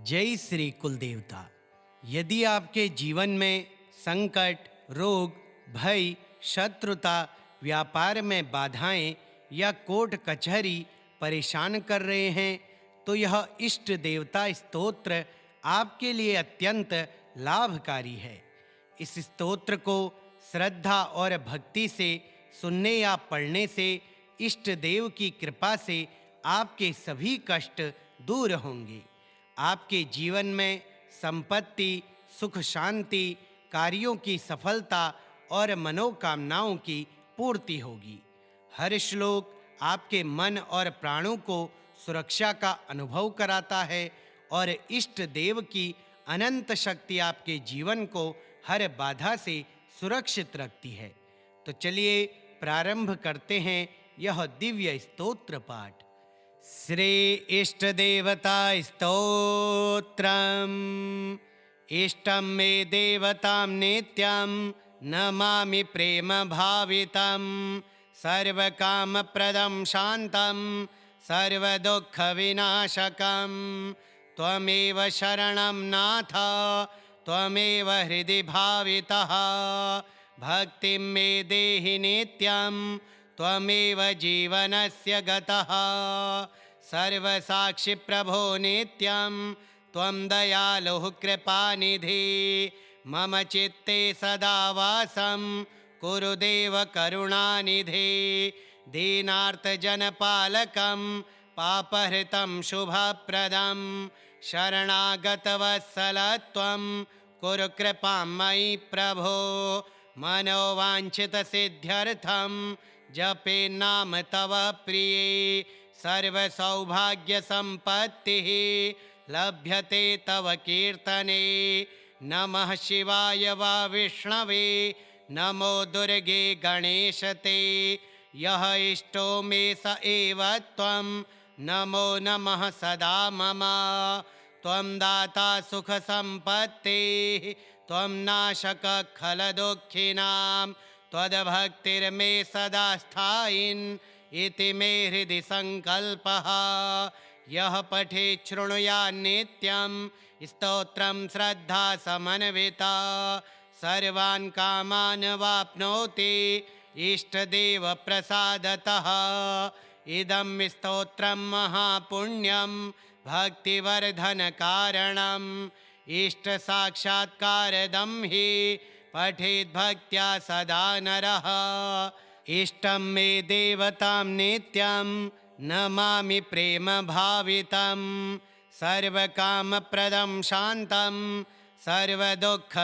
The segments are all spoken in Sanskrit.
जय श्री कुलदेवता। यदि आपके जीवन में संकट, रोग, भय, शत्रुता, व्यापार में बाधाएं या कोर्ट कचहरी परेशान कर रहे हैं, तो यह इष्ट देवता स्तोत्र आपके लिए अत्यंत लाभकारी है। इस स्तोत्र को श्रद्धा और भक्ति से सुनने या पढ़ने से इष्ट देव की कृपा से आपके सभी कष्ट दूर होंगे। आपके जीवन में संपत्ति, सुख, शांति, कार्यों की सफलता और मनोकामनाओं की पूर्ति होगी। हर श्लोक आपके मन और प्राणों को सुरक्षा का अनुभव कराता है और इष्ट देव की अनंत शक्ति आपके जीवन को हर बाधा से सुरक्षित रखती है। तो चलिए प्रारंभ करते हैं यह दिव्य स्तोत्र पाठ। श्री इष्ट देवता स्तोत्रम्। इष्टं मे देवतां नित्यं नमामि प्रेम भावितं, सर्वकामप्रदं शान्तं सर्वदुःखविनाशकं। त्वमेव शरणं नाथ, त्वमेव हृदि भावितः, भक्तिं मे देहि नित्यं, त्वमेव जीवनस्य गतः। सर्वसाक्षि प्रभो नित्यं त्वं दयालुः कृपानिधि, मम चित्ते सदा वासं कुरु देव करुणानिधि। दीनार्तजनपालकं पापहृतं शुभप्रदं, शरणागतवत्सल त्वं कुरु कृपां मयि प्रभो। मनोवाञ्छितसिद्ध्यर्थं जपे नाम तव प्रिये, सर्वसौभाग्यसम्पत्तिः लभ्यते तव कीर्तने। नमः शिवाय वा विष्णवे, नमो दुर्गे गणेशते, यः इष्टो मे स एव त्वं, नमो नमः सदा मम। त्वं दाता सुखसम्पत्तिः, त्वं नाशकः खलदुःखिनां, त्वद्भक्तिर्मे सदा स्थायिन् इति मे हृदि संकल्पः। यः पठेत् शृणुयात् नित्यं स्तोत्रं श्रद्धा समन्विता, सर्वान् कामान् वाप्नोति इष्टदेव प्रसादतः। इदं स्तोत्रं महापुण्यं भक्तिवर्धनकारणम्, इष्टसाक्षात्कारदं हि पठेत् भक्त्या सदा नरः। इष्टं मे देवतां नित्यं नमामि प्रेम भावितं, सर्वकामप्रदं शान्तं सर्वदुःखविनाशकं।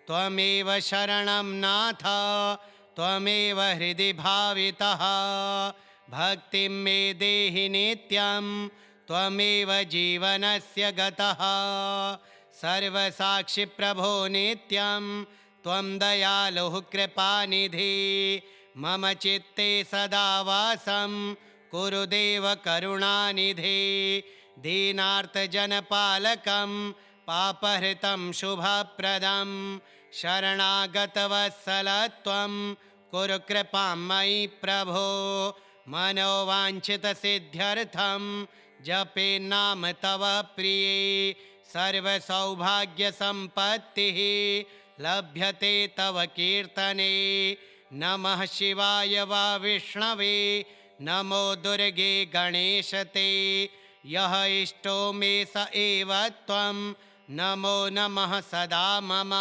त्वमेव शरणं नाथ, त्वमेव हृदि भावितः, भक्तिं मे देहि नित्यं, त्वमेव जीवनस्य गतः। सर्वसाक्षि प्रभो नित्यं त्वं दयालुः कृपानिधि, मम चित्ते सदा वासं कुरु देव करुणानिधि। दीनार्तजनपालकं पापहृतं शुभप्रदं, शरणागतवत्सल त्वं कुरु कृपां मयि प्रभो। मनोवाञ्छितसिद्ध्यर्थं जपे नाम तव प्रिये, सर्वसौभाग्यसम्पत्तिः लभ्यते तव कीर्तने। नमः शिवाय वा विष्णवे, नमो दुर्गे गणेशते, यः इष्टो मे स एव त्वं, नमो नमः सदा मम।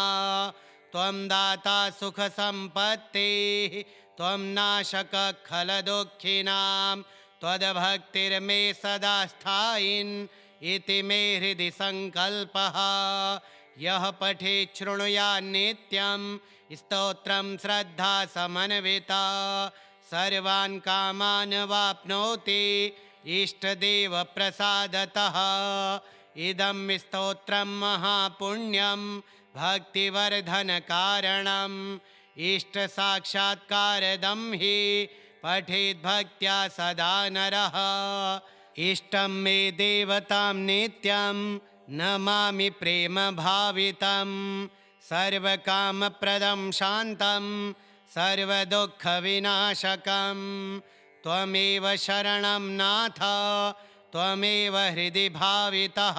त्वं दाता सुखसम्पत्तिः, त्वं नाशकः खलदुःखिनां, त्वद्भक्तिर्मे सदा स्थायिन् इति मे हृदि संकल्पः। यः पठेत् शृणुयात् नित्यं स्तोत्रं श्रद्धा समन्विता, सर्वान् कामान् वाप्नोति इष्टदेव प्रसादतः। इदं स्तोत्रं महापुण्यं भक्तिवर्धनकारणम्, इष्टसाक्षात्कारदं हि पठेत् भक्त्या सदा नरः। इष्टं मे देवतां नित्यं नमामि प्रेम भावितं, सर्वकामप्रदं शान्तं सर्वदुःखविनाशकं। त्वमेव शरणं नाथ, त्वमेव हृदि भावितः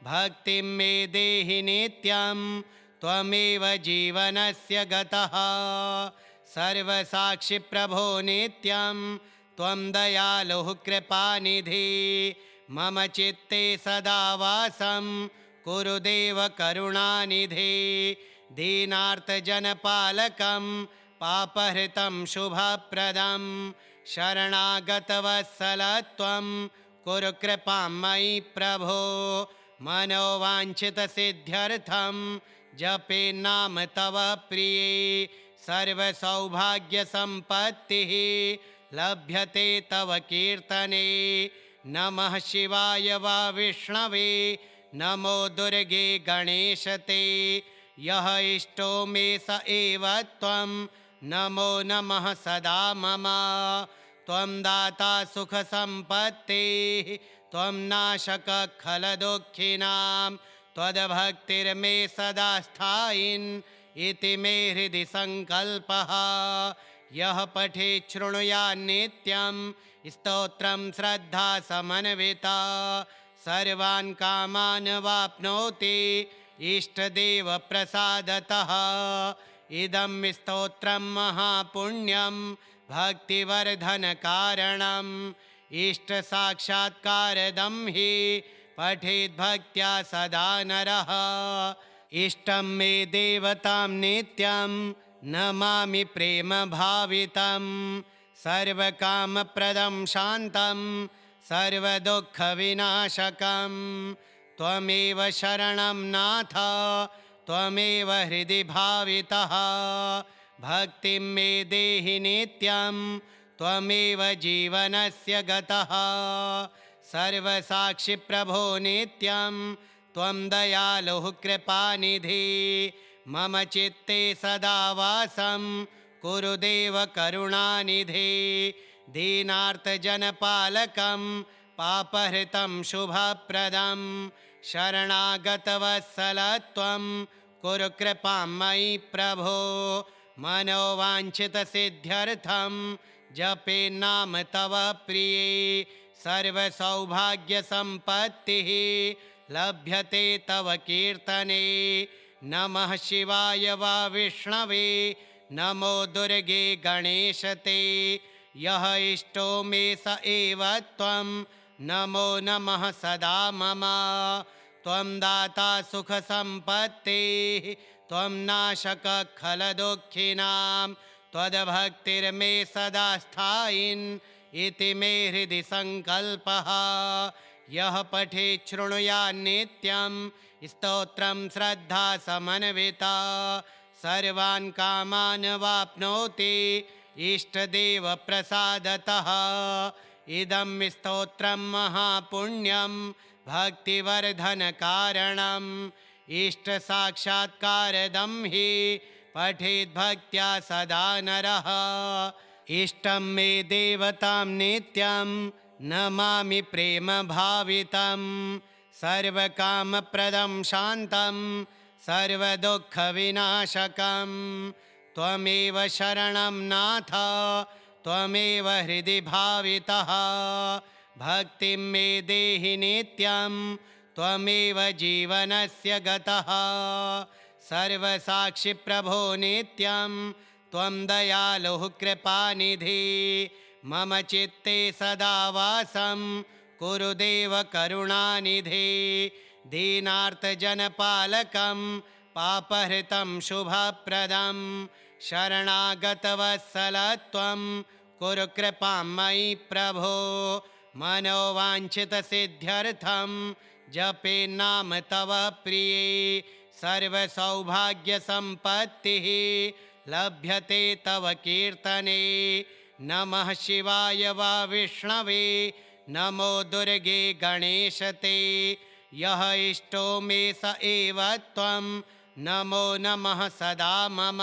भक्तिं मे देहि नित्यं त्वमेव जीवनस्य गतः सर्वसाक्षि प्रभो नित्यं त्वं दयालुः कृपानिधि मम चित्ते सदा वासं कुरु देव करुणानिधि दीनार्तजनपालकं पापहृतं शुभप्रदं शरणागतवत्सलत्वं कुरु कृपां मयि प्रभो मनोवाञ्छितसिद्ध्यर्थं जपे नाम तव प्रिये सर्वसौभाग्यसम्पत्तिः लभ्यते तव कीर्तने नमः शिवाय वा विष्णवे नमो दुर्गे गणेशते यः इष्टो मे स एव त्वं नमो नमः सदा मम त्वं दाता सुखसम्पत्तेः त्वं नाशकः खलदुःखिनां त्वद्भक्तिर्मे सदा स्थायिन् इति मे हृदि सङ्कल्पः यः पठेत् शृणुयात् नित्यं स्तोत्रं श्रद्धा समन्विता सर्वान् कामान् वाप्नोति इष्टदेवप्रसादतः इदं स्तोत्रं महापुण्यं भक्तिवर्धनकारणम् इष्टसाक्षात्कारदं हि पठेत् भक्त्या सदा नरः इष्टं मे देवतां नित्यं नमामि प्रेमभावितं सर्वकामप्रदं शान्तं सर्वदुःखविनाशकं त्वमेव शरणं नाथ त्वमेव हृदि भावितः भक्तिं मे देहि नित्यं त्वमेव जीवनस्य गतः सर्वसाक्षि प्रभो नित्यं त्वं दयालुः कृपानिधि मम चित्ते सदा वासं कुरु देव करुणानिधि दीनार्तजनपालकं पापहृतं शुभप्रदं शरणागतवत्सलत्वं कुरु कृपां मयि प्रभो मनोवाञ्छितसिद्ध्यर्थं जपे नाम तव प्रिये सर्वसौभाग्यसम्पत्तिः लभ्यते तव कीर्तने नमः शिवाय वा विष्णवे नमो दुर्गे गणेशते यः इष्टो मे स एव त्वं नमो नमः सदा मम त्वं दाता सुखसम्पत्तेः त्वं नाशकः खलदुःखिनां त्वद्भक्तिर्मे सदा स्थायिन् इति मे हृदि सङ्कल्पः यः पठेत् शृणुयात् नित्यं स्तोत्रं श्रद्धा समन्विता सर्वान् कामान् वाप्नोति इष्टदेवप्रसादतः इदं स्तोत्रं महापुण्यं भक्तिवर्धनकारणम् इष्टसाक्षात्कारदं हि पठेत् भक्त्या सदा नरः इष्टं मे देवतां नित्यं नमामि प्रेमभावितं सर्वकामप्रदं शान्तं सर्वदुःखविनाशकं त्वमेव शरणं नाथ त्वमेव हृदि भावितः भक्तिं मे देहि नित्यं त्वमेव जीवनस्य गतः सर्वसाक्षि प्रभो नित्यं त्वं दयालुः कृपानिधि मम चित्ते सदा वासं कुरु देव करुणानिधि दीनार्तजनपालकं पापहृतं शुभप्रदं शरणागतवत्सलत्वं कुरु कृपां मयि प्रभो मनोवाञ्छितसिद्ध्यर्थं जपे नाम तव प्रिये सर्वसौभाग्यसम्पत्तिः लभ्यते तव कीर्तने नमः शिवाय वा विष्णवे नमो दुर्गे गणेशते यः इष्टो मे स एव त्वं नमो नमः सदा मम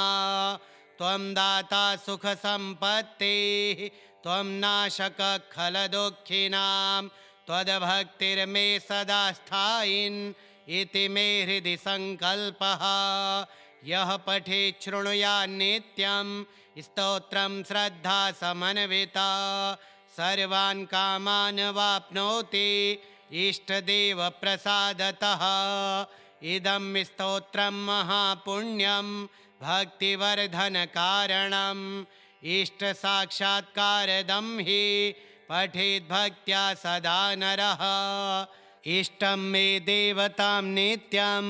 त्वं दाता सुखसम्पत्तेः त्वं नाशकः खलदुःखिनां त्वद्भक्तिर्मे सदा स्थायिन् इति मे हृदि सङ्कल्पः यः पठेत् शृणुयात् नित्यं स्तोत्रं श्रद्धा समन्विता सर्वान् कामान् वाप्नोति इष्टदेवप्रसादतः। इदं स्तोत्रं महापुण्यं भक्तिवर्धनकारणम् इष्टसाक्षात्कारदं हि पठेद्भक्त्या सदा नरः। इष्टं मे देवतां नित्यं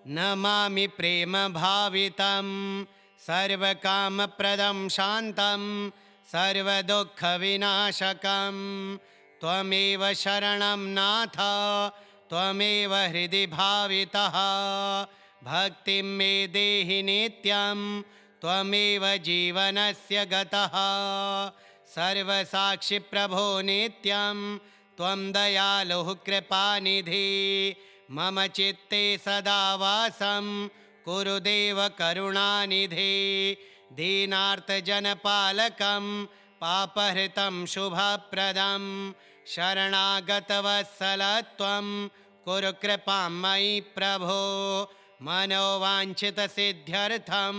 नमामि प्रेमभावितं सर्वकामप्रदं शान्तं सर्वदुःखविनाशकं त्वमेव शरणं नाथ त्वमेव हृदि भावितः। भक्तिं मे देहि नित्यं त्वमेव जीवनस्य गतः। सर्वसाक्षि प्रभो नित्यं त्वं दयालुः कृपानिधि मम चित्ते सदा वासं कुरु देव करुणानिधि। दीनार्तजनपालकं पापहृतं शुभप्रदं शरणागतवत्सलत्वं कुरु कृपां मयि प्रभो। मनोवाञ्छितसिद्ध्यर्थं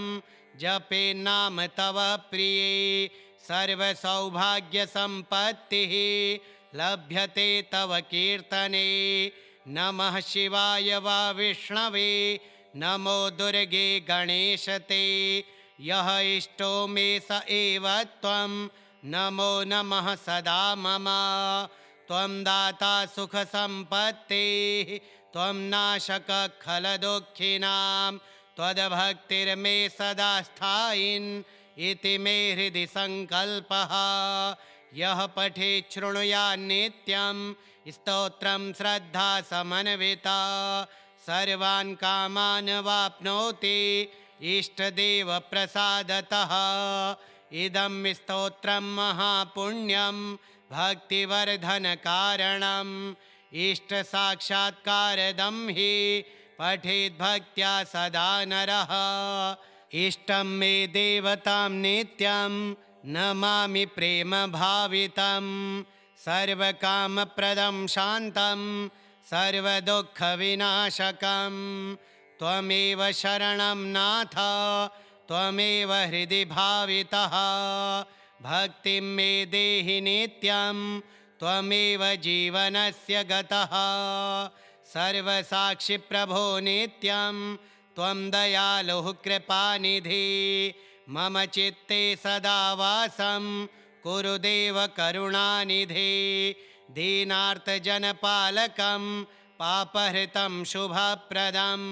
जपे नाम तव प्रिये सर्वसौभाग्यसम्पत्तिः लभ्यते तव कीर्तने। नमः शिवाय वा विष्णवे नमो दुर्गे गणेशते। यः इष्टो मे स एव त्वं नमो नमः सदा मम। त्वं दाता सुखसम्पत्तेः त्वं नाशकः खलदुःखिनां त्वद्भक्तिर्मे सदा स्थायिन् इति मे हृदि सङ्कल्पः। यः पठेत् शृणुयात् नित्यं स्तोत्रं श्रद्धा समन्विता सर्वान् कामान् वाप्नोति इष्टदेवप्रसादतः। इदं स्तोत्रं महापुण्यं भक्तिवर्धनकारणम् इष्टसाक्षात्कारदं हि पठेद्भक्त्या सदा नरः। इष्टं मे देवतां नित्यं नमामि प्रेमभावितं सर्वकामप्रदं शान्तं सर्वदुःखविनाशकं त्वमेव शरणं नाथ त्वमेव हृदि भावितः। भक्तिं मे देहि नित्यं त्वमेव जीवनस्य गतः। सर्वसाक्षि प्रभो नित्यं त्वं दयालुः कृपानिधि मम चित्ते सदा वासं कुरु देव करुणानिधि। दीनार्तजनपालकं पापहृतं शुभप्रदं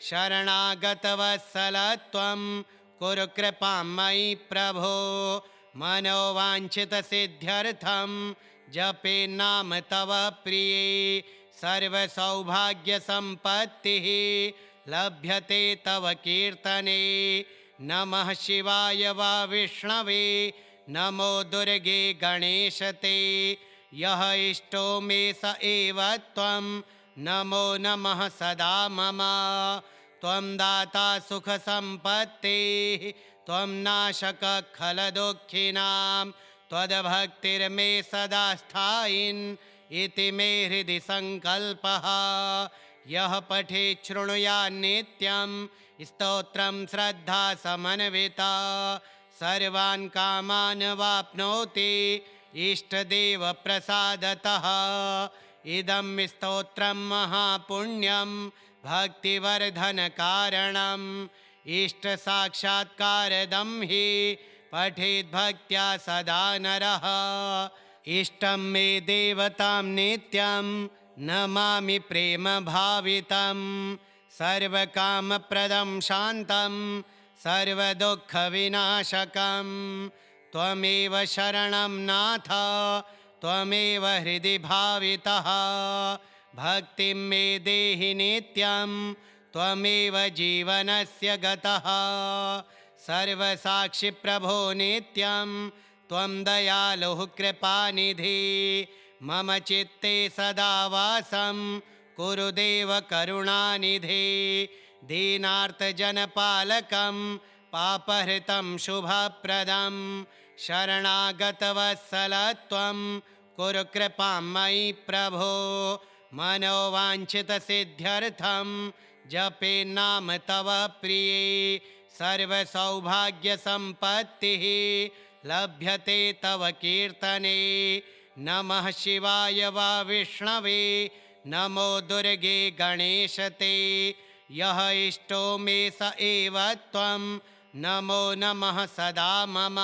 शरणागतवत्सलत्वं कुरु कृपां मयि प्रभो। मनोवाञ्छितसिद्ध्यर्थं जपे नाम तव प्रिये सर्वसौभाग्यसम्पत्तिः लभ्यते तव कीर्तने। नमः शिवाय वा विष्णवे नमो दुर्गे गणेशते। यः इष्टो मे स एव त्वं नमो नमः सदा मम। त्वं दाता सुखसम्पत्तेः त्वं नाशकः खलदुःखिनां त्वद्भक्तिर्मे सदा स्थायिन् इति मे हृदि सङ्कल्पः। यः पठेत् शृणुयात् नित्यं स्तोत्रं श्रद्धा समन्विता सर्वान् कामान् वाप्नोति इष्टदेवप्रसादतः। इदं स्तोत्रं महापुण्यं भक्तिवर्धनकारणम् इष्टसाक्षात्कारदं हि पठेद्भक्त्या सदा नरः। इष्टं मे देवतां नित्यं नमामि प्रेमभावितं सर्वकामप्रदं शान्तं सर्वदुःखविनाशकं त्वमेव शरणं नाथ त्वमेव हृदि भावितः। भक्तिं मे देहि नित्यं त्वमेव जीवनस्य गतः। सर्वसाक्षि प्रभो नित्यं त्वं दयालुः कृपानिधि मम चित्ते सदा वासं कुरु देव करुणानिधि। दीनार्तजनपालकं पापहृतं शुभप्रदं शरणागतवत्सलत्वं कुरु कृपां मयि प्रभो। मनोवाञ्छितसिद्ध्यर्थं जपे नाम तव प्रिये सर्वसौभाग्यसम्पत्तिः लभ्यते तव कीर्तने। नमः शिवाय वा विष्णवे, नमो दुर्गे गणेशते। यः इष्टो मे स एव त्वं, नमो नमः सदा मम।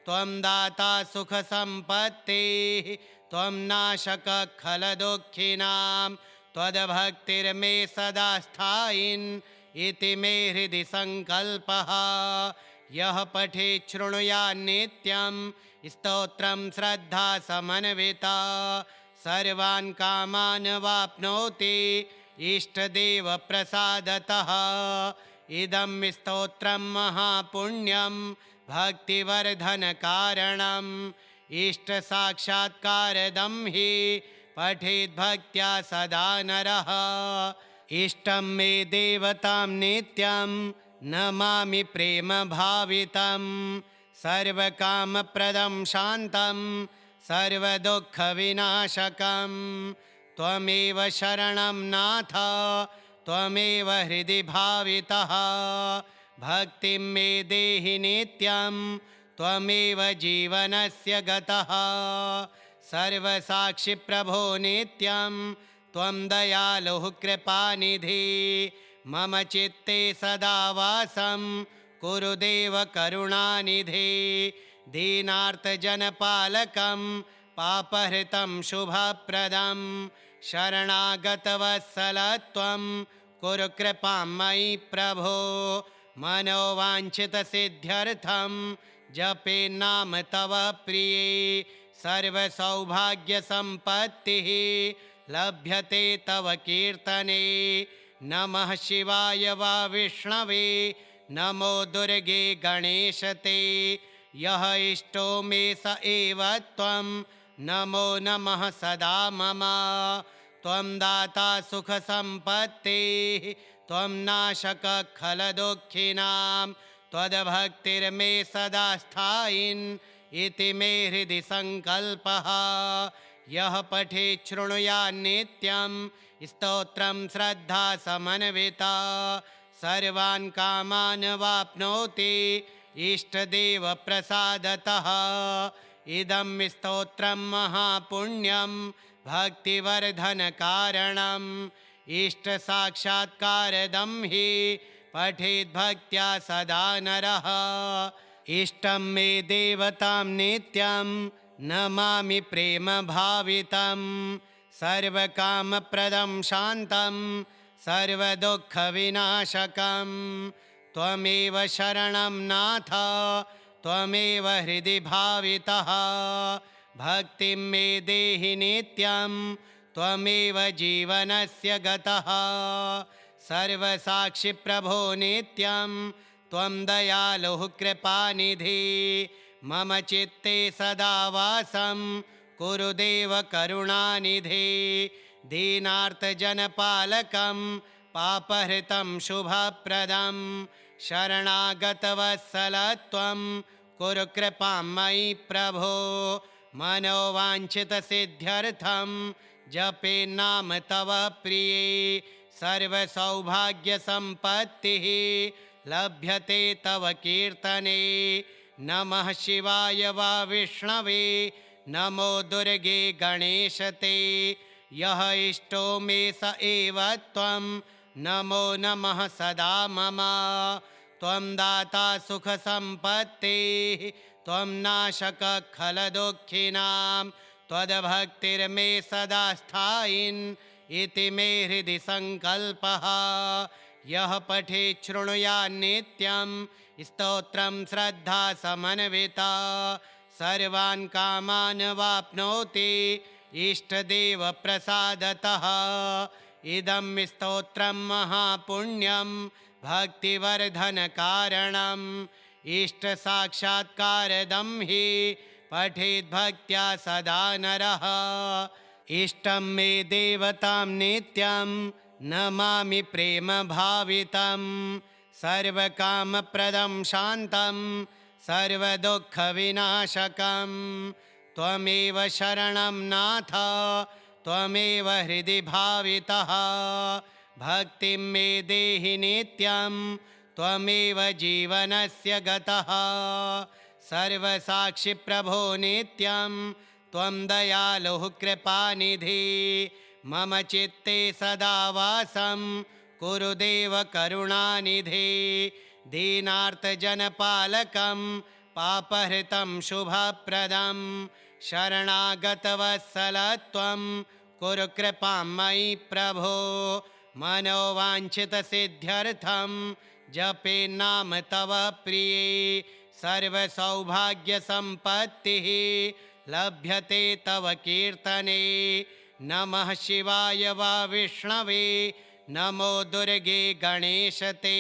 त्वं दाता सुखसम्पत्तेः, त्वं नाशकः खलदुःखिनां। त्वद्भक्तिर्मे सदा स्थायिन् इति मे हृदि सङ्कल्पः। यः पठेत् शृणुयात् नित्यं स्तोत्रं श्रद्धा समन्विता, सर्वान् कामान् वाप्नोति इष्टदेवप्रसादतः। इदं स्तोत्रं महापुण्यं भक्तिवर्धनकारणम्। इष्टसाक्षात्कारदं हि पठेद्भक्त्या सदा नरः। इष्टं मे देवतां नित्यं नमामि प्रेमभावितं। सर्वकामप्रदं शान्तं सर्वदुःखविनाशकं। त्वमेव शरणं नाथ, त्वमेव हृदि भावितः। भक्तिं मे देहि नित्यं, त्वमेव जीवनस्य गतः। सर्वसाक्षि प्रभो नित्यं, त्वं दयालुः कृपानिधि। मम चित्ते सदा वासं कुरु देव करुणानिधि। दीनार्तजनपालकं पापहृतं शुभप्रदं, शरणागतवत्सलत्वं कुरु कृपां मयि प्रभो। मनोवाञ्छितसिद्ध्यर्थं जपेन्नाम तव प्रिये। सर्वसौभाग्यसम्पत्तिः लभ्यते तव कीर्तने। नमः शिवाय वा विष्णवे, नमो दुर्गे गणेशते। यः इष्टो मे स एव त्वं, नमो नमः सदा मम। त्वं दाता सुखसम्पत्तेः, त्वं नाशकः खलदुःखिनां। त्वद्भक्तिर्मे सदा स्थायिन् इति मे हृदि सङ्कल्पः। यः पठेत् शृणुयात् नित्यं स्तोत्रं श्रद्धा समन्विता, सर्वान् कामान् वाप्नोति इष्टदेवप्रसादतः। इदं स्तोत्रं महापुण्यं भक्तिवर्धनकारणम्। इष्टसाक्षात्कारदं हि पठेद्भक्त्या सदा नरः। इष्टं मे देवतां नित्यं नमामि प्रेमभावितं। सर्वकामप्रदं शान्तं सर्वदुःखविनाशकं। त्वमेव शरणं नाथ, त्वमेव हृदि भावितः। भक्तिं मे देहि नित्यं, त्वमेव जीवनस्य गतः। सर्वसाक्षि प्रभो नित्यं, त्वं दयालुः कृपानिधि। मम चित्ते सदा वासं कुरु देव करुणानिधि। दीनार्तजनपालकं पापहृतं शुभप्रदं, शरणागतवत्सलत्वं कुरु कृपां मयि प्रभो। मनोवाञ्छितसिद्ध्यर्थं जपेन्नाम तव प्रिये। सर्वसौभाग्यसम्पत्तिः लभ्यते तव कीर्तने। नमः शिवाय वा विष्णवे, नमो दुर्गे गणेशते। यः इष्टो मे स एव त्वं, नमो नमः सदा मम। त्वं दाता सुखसम्पत्तेः, त्वं नाशकः खलदुःखिनां। त्वद्भक्तिर्मे सदा स्थायिन् इति मे हृदि सङ्कल्पः। यः पठेत् शृणुयात् नित्यं स्तोत्रं श्रद्धा समन्विता, सर्वान् कामान् वाप्नोति इष्टदेवप्रसादतः। इदं स्तोत्रं महापुण्यं भक्तिवर्धनकारणम्। इष्टसाक्षात्कारदं हि पठेद्भक्त्या सदा नरः। इष्टं मे देवतां नित्यं नमामि प्रेमभावितं। सर्वकामप्रदं शान्तं सर्वदुःखविनाशकं। त्वमेव शरणं नाथ, त्वमेव हृदि भावितः। भक्तिं मे देहि नित्यं, त्वमेव जीवनस्य गतः। सर्वसाक्षि प्रभो नित्यं त्वं दयालुः कृपानिधि मम चित्ते सदा वासं कुरु देव करुणानिधि दीनार्तजनपालकं पापहृतं शुभप्रदं शरणागतवत्सलत्वं कुरु कृपां मयि प्रभो मनोवाञ्छितसिद्ध्यर्थं जपे नाम तव प्रिये सर्वसौभाग्यसम्पत्तिः लभ्यते तव कीर्तने नमः शिवाय वा विष्णवे नमो दुर्गे गणेशते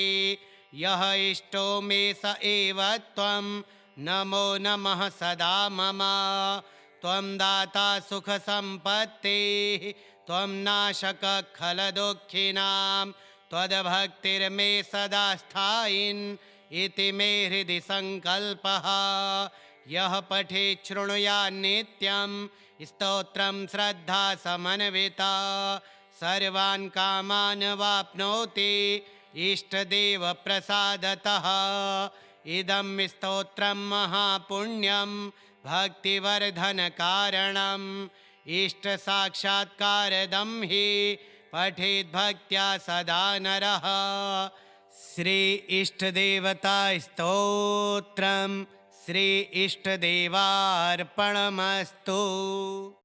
यः इष्टो मे स एव त्वं नमो नमः सदा मम त्वं दाता सुखसम्पत्तिः त्वं नाशकः खलदुःखिनां त्वद्भक्तिर्मे सदा स्थायिन् इति मे हृदि सङ्कल्पः यः पठेत् शृणुयात् नित्यं स्तोत्रं श्रद्धा समन्विता सर्वान् कामान् वाप्नोति इष्टदेवप्रसादतः इदं स्तोत्रं महापुण्यं भक्तिवर्धनकारणम् इष्टसाक्षात्कारदं हि पठेद्भक्त्या सदा नरः श्री इष्टदेवता स्तोत्रम् श्री इष्टदेवार्पणमस्तु।